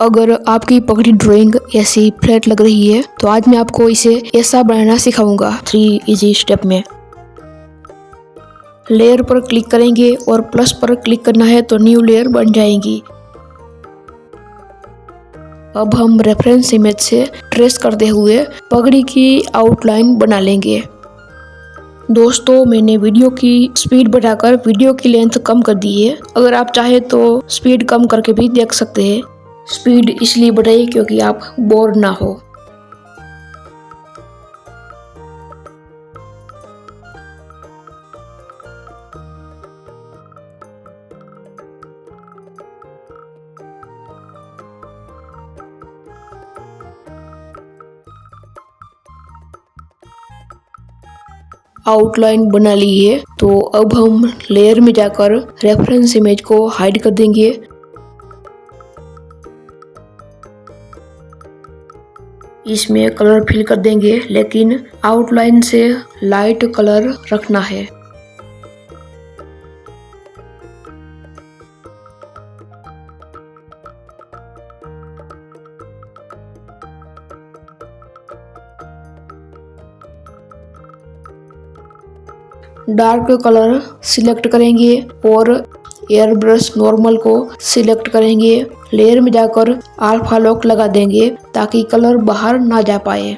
अगर आपकी पगड़ी ड्राइंग ऐसी फ्लैट लग रही है तो आज मैं आपको इसे ऐसा बनाना सिखाऊंगा 3 इजी स्टेप में। लेयर पर क्लिक करेंगे और प्लस पर क्लिक करना है तो न्यू लेयर बन जाएगी। अब हम रेफरेंस इमेज से ट्रेस करते हुए पगड़ी की आउटलाइन बना लेंगे। दोस्तों, मैंने वीडियो की स्पीड बढ़ाकर वीडियो की लेंथ कम कर दी है। अगर आप चाहे तो स्पीड कम करके भी देख सकते हैं। स्पीड इसलिए बढ़ाइए क्योंकि आप बोर ना हो। आउटलाइन बना ली है तो अब हम लेयर में जाकर रेफरेंस इमेज को हाइड कर देंगे। इसमें कलर फिल कर देंगे, लेकिन आउटलाइन से लाइट कलर रखना है। डार्क कलर सिलेक्ट करेंगे और एयर ब्रश नॉर्मल को सिलेक्ट करेंगे। लेयर में जाकर अल्फा लॉक लगा देंगे ताकि कलर बाहर ना जा पाए।